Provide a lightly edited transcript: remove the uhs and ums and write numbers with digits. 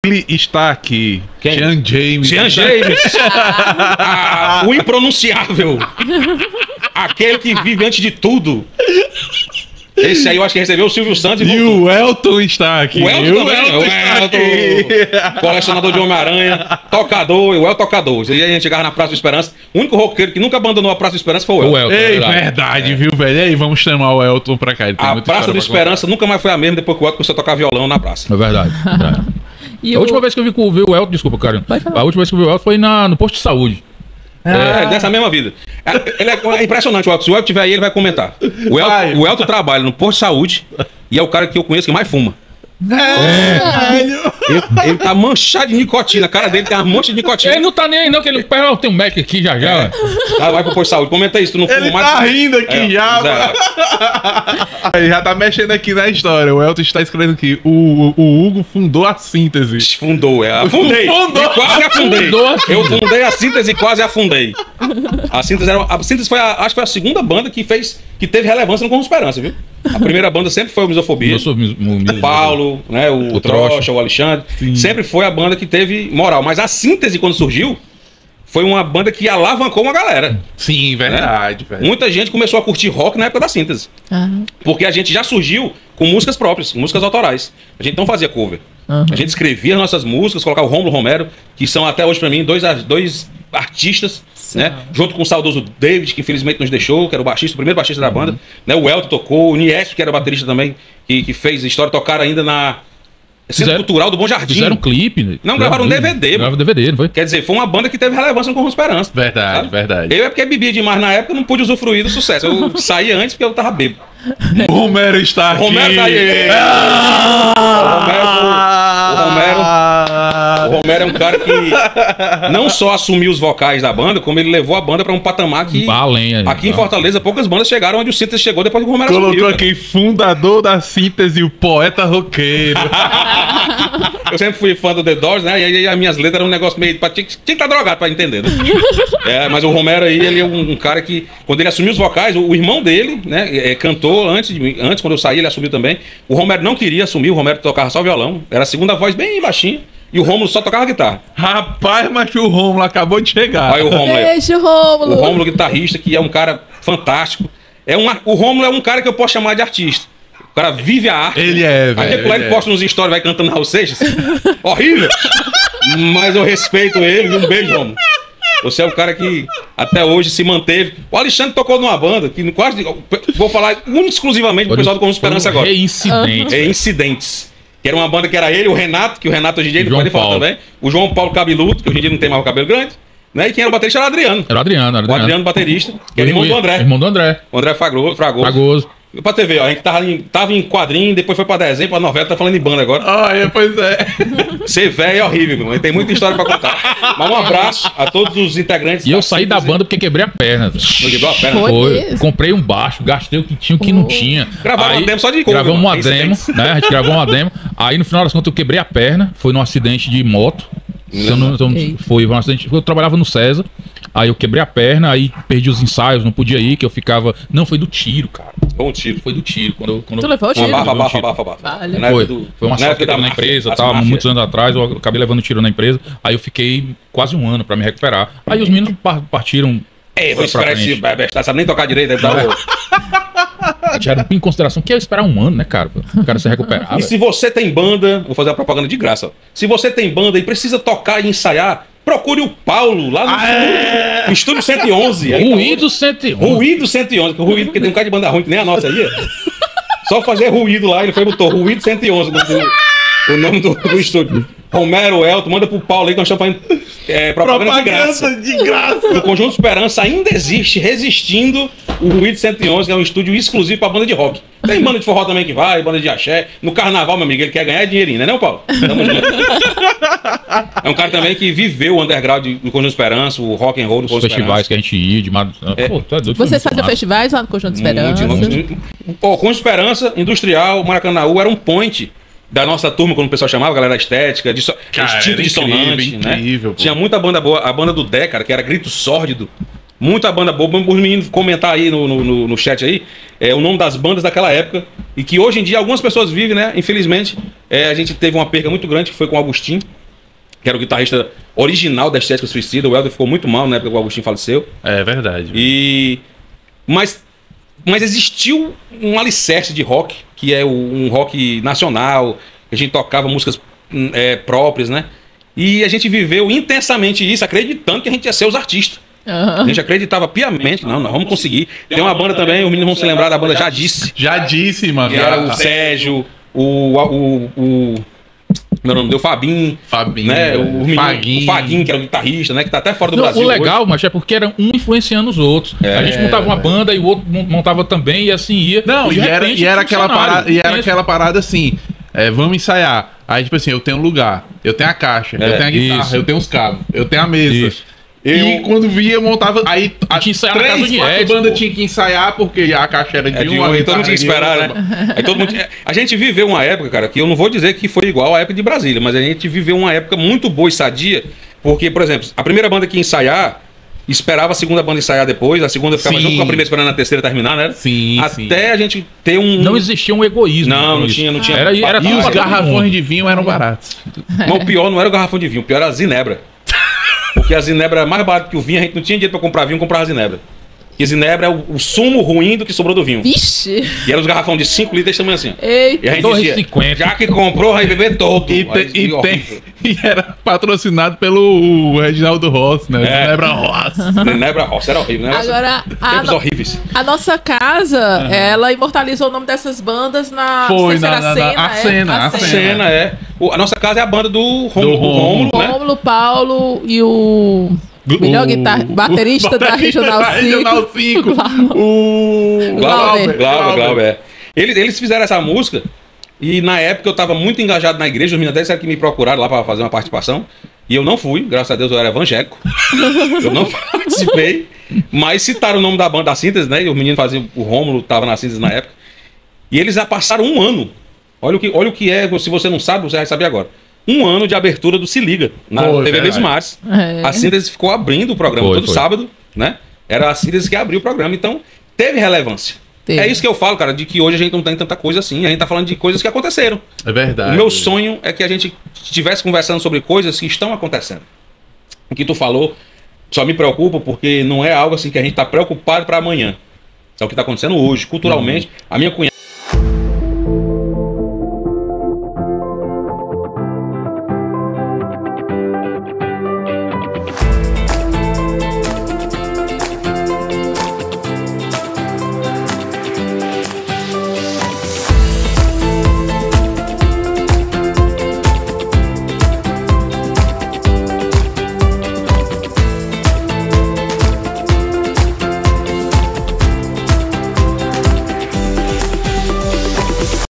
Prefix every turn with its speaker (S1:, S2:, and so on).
S1: Ele está aqui.
S2: Quem?
S1: Jean James.
S2: Jean James. O impronunciável. Aquele que vive antes de tudo. Esse aí eu acho que recebeu o Silvio Santos
S1: e o Elton está aqui.
S2: O Elton também. O Elton, colecionador de Homem-Aranha, tocador, o Elton tocador. E aí a gente chegava na Praça do Esperança. O único roqueiro que nunca abandonou a Praça do Esperança foi o Elton.
S1: Ei, verdade, viu, velho? E aí, vamos chamar o Elton pra cá.
S2: A Praça do Esperança nunca mais foi a mesma depois que o Elton começou a tocar violão na praça.
S3: É verdade. A última vez que eu vi o Elton, desculpa, cara. A última vez que eu vi o Elton foi no posto de saúde.
S2: Dessa mesma vida. Ele é impressionante, o Elton. Se o Elton estiver aí, ele vai comentar. O Elton trabalha no posto de saúde e é o cara que eu conheço que mais fuma. Ele tá manchado de nicotina. A cara dele tem uma mancha de nicotina.
S3: Ele não tá nem aí, não, que ele. Pera, tem um médico aqui já.
S2: Vai pro posto de saúde. Comenta isso, tu não fuma
S1: ele
S2: mais.
S1: Tá rindo aqui já. Ele já tá mexendo aqui na história. O Elton está escrevendo aqui. O Hugo fundou a síntese.
S2: Fundou, afundei. Quase afundei. Eu fundei a síntese e quase afundei. A síntese foi acho que foi a segunda banda que teve relevância no Com Esperança, viu? A primeira banda sempre foi o Misofobia. O Paulo, né, o Trocha, o Alexandre. Sim. Sempre foi a banda que teve moral. Mas a síntese, quando surgiu, foi uma banda que alavancou uma galera.
S1: Sim, verdade.
S2: Né? Muita gente começou a curtir rock na época da síntese. Porque a gente já surgiu com músicas próprias, músicas autorais. A gente não fazia cover. A gente escrevia as nossas músicas, colocava o Rômulo Romero, que são até hoje pra mim dois artistas, né? Junto com o saudoso David, que infelizmente nos deixou, que era o primeiro baixista da banda, né? O Elton tocou, o Niesco, que era baterista também, que fez história, tocaram ainda na Centro Cultural do Bom Jardim.
S3: Fizeram um clipe.
S2: Não, gravaram um DVD.
S3: Gravaram um DVD, não foi?
S2: Quer dizer, foi uma banda que teve relevância com Esperança.
S1: Verdade, sabe? Verdade.
S2: Eu é porque bebia demais na época, não pude usufruir do sucesso. Eu saí antes porque eu tava bêbado.
S1: O Romero está aqui.
S2: O Romero tá aí. O Romero é um cara que não só assumiu os vocais da banda, como ele levou a banda pra um patamar que aqui em Fortaleza poucas bandas chegaram onde o Síntese chegou depois que o Romero assumiu.
S1: Colocou aqui fundador da Síntese, o poeta roqueiro.
S2: Eu sempre fui fã do The Doors, né? E aí as minhas letras eram um negócio meio... Tinha que estar drogado pra entender, né? Mas o Romero aí, ele é um cara que... Quando ele assumiu os vocais, o irmão dele, né? Cantou antes, quando eu saí, ele assumiu também. O Romero não queria assumir, o Romero tocava só violão. Era a segunda voz bem baixinha. E o Rômulo só tocava guitarra.
S1: Rapaz, mas o Rômulo acabou de chegar.
S2: Olha o Rômulo aí.
S4: Beijo, Rômulo.
S2: O Rômulo, guitarrista, que é um cara fantástico. O Rômulo é um cara que eu posso chamar de artista. O cara vive a arte.
S1: Ele é, velho.
S2: Aí ele posta nos stories, vai cantando Raul Seixas. Horrível. Mas eu respeito ele. Um beijo, Rômulo. Você é o cara que até hoje se manteve. O Alexandre tocou numa banda que quase... Vou falar exclusivamente pro pessoal do Com Esperança agora. Incidentes. Que era uma banda que era ele, o Renato, que o Renato hoje em dia ele pode falar também. O João Paulo Cabeludo, que hoje em dia não tem mais o cabelo grande. Né? E quem era o baterista era o Adriano.
S3: Era o Adriano.
S2: O Adriano, baterista. Que era irmão do André.
S3: Irmão do André.
S2: O André Fragoso. Pra TV, ó, a gente tava em quadrinho, depois foi pra desenho, pra novela, tá falando em banda agora.
S1: Pois é.
S2: Ser velho é horrível, meu irmão. Tem muita história pra contar. Mas um abraço a todos os integrantes.
S3: E eu saí da banda porque quebrei a perna.
S2: Quebrou a perna?
S3: Foi. Comprei um baixo, gastei o que tinha, o que não tinha.
S2: Gravaram uma demo só de cover.
S3: Gravamos uma demo, né? A gente gravou uma demo. Aí no final das contas eu quebrei a perna. Foi num acidente de moto. Foi um acidente. Eu trabalhava no César. Aí eu quebrei a perna, aí perdi os ensaios, não podia ir, que eu ficava... Não, foi do tiro, cara.
S2: Foi um tiro.
S3: Foi do tiro.
S4: Tu levou o tiro?
S2: Bafa.
S3: Foi uma sorte na empresa, tava muitos anos atrás, eu acabei levando tiro na empresa. Aí eu fiquei quase um ano pra me recuperar. Aí os meninos partiram...
S2: vou esperar esse bestar, sabe nem tocar direito, deve dar
S3: Tiveram em consideração que ia esperar um ano, né, cara? O cara se recuperar.
S2: E se você tem banda, vou fazer uma propaganda de graça. Ó. Se você tem banda e precisa tocar e ensaiar, procure o Paulo lá no Estúdio 111.
S3: Ruído 111.
S2: Ruído 111, porque tem um cara de banda ruim que nem a nossa aí. Só fazer ruído lá, ele botou Ruído 111 o nome do estúdio. Romero, Elton, manda pro Paulo aí que nós estamos fazendo propaganda de graça. O Conjunto Esperança ainda existe, resistindo o Ruído 111, que é um estúdio exclusivo pra banda de rock. Tem banda de forró também que vai, banda de axé. No carnaval, meu amigo, ele quer ganhar dinheirinho, né, Paulo? Tamo junto. É um cara também que viveu o underground do Conjunto Esperança, o rock and roll do Conjunto Esperança.
S3: Festivais que a gente ia de
S4: Vocês faziam festivais lá no Conjunto Esperança?
S2: O Conjunto Esperança, Industrial, Maracanãú, era um point da nossa turma, como o pessoal chamava, galera estética, instinto dissonante, né? Tinha muita banda boa. A banda do Dé, cara, que era Grito Sórdido. Muita banda boa. Os meninos comentar aí no chat aí o nome das bandas daquela época. E que hoje em dia algumas pessoas vivem, né? Infelizmente, a gente teve uma perda muito grande, que foi com o Agostinho, que era o guitarrista original da Estética Suicida. O Helder ficou muito mal na época que o Agostinho faleceu.
S1: É verdade.
S2: Mas existiu um alicerce de rock, que é um rock nacional, que a gente tocava músicas próprias, né? E a gente viveu intensamente isso, acreditando que a gente ia ser os artistas. A gente acreditava piamente, não, nós vamos conseguir. Tem uma banda também, os meninos vão se lembrar da banda Já Disse.
S1: Já Disse, mano.
S2: Que era o Sérgio, meu nome deu Fabinho, né? O Faguinho, que era o guitarrista, né? Que tá até fora do Brasil.
S3: O legal, mas é porque era um influenciando os outros. A gente montava uma banda e o outro montava também, e assim ia.
S1: Não, e era aquela parada assim. Vamos ensaiar. Aí, tipo assim, eu tenho um lugar, eu tenho a caixa, eu tenho a guitarra, eu tenho os cabos, eu tenho a mesa. Isso. E quando via, eu montava. Aí a
S3: tinha ensaiado na casa do Edson,
S1: banda tinha que ensaiar, porque a caixa era de uma.
S2: Então não tinha que esperar, né? Aí todo mundo a gente viveu uma época, cara, que eu não vou dizer que foi igual à época de Brasília, mas a gente viveu uma época muito boa e sadia, porque, por exemplo, a primeira banda que ia ensaiar esperava a segunda banda ensaiar depois, a segunda ficava junto com a primeira esperando a terceira terminar, né?
S1: Sim.
S2: Até a gente ter um.
S3: Não existia um egoísmo.
S2: Não tinha.
S3: Era
S1: e os garrafões de vinho eram baratos.
S2: Mas o pior não era o garrafão de vinho, o pior era a Zinebra. Porque a Zinebra era mais barata que o vinho, a gente não tinha dinheiro pra comprar vinho, comprava a Zinebra. E Zinebra é o sumo ruim do que sobrou do vinho.
S4: Vixe!
S2: E era os garrafão de 5 litros tamanho assim.
S4: Eita!
S2: E a gente dizia,
S3: 2,50.
S2: já que comprou, vai beber todo.
S1: E era patrocinado pelo Reginaldo Rossi, né? Zinebra Rossi.
S2: Zinebra Rossi, era horrível, né?
S4: Agora,
S2: tempos horríveis.
S4: A nossa casa, ela imortalizou o nome dessas bandas na
S2: cena. A nossa casa é a banda do Rômulo, né?
S4: Rômulo, Paulo e o melhor baterista da Regional 5.
S2: O Glauber. Eles fizeram essa música e na época eu tava muito engajado na igreja, os meninos até disseram que me procuraram lá para fazer uma participação e eu não fui, graças a Deus eu era evangélico. Eu não participei, mas citaram o nome da banda da Síntese, né? E os meninos faziam, o Rômulo tava na Síntese na época. E eles já passaram um ano. Olha o que é, se você não sabe, você vai saber agora. Um ano de abertura do Se Liga, na TV Verdes Mares. A Síntese ficou abrindo o programa todo sábado, né? Era a Síntese que abriu o programa, então teve relevância. É isso que eu falo, cara, de que hoje a gente não tem tanta coisa assim, a gente tá falando de coisas que aconteceram.
S1: É verdade.
S2: O meu sonho é que a gente estivesse conversando sobre coisas que estão acontecendo. O que tu falou só me preocupa porque não é algo assim que a gente tá preocupado para amanhã. É o que tá acontecendo hoje, culturalmente. A minha cunhada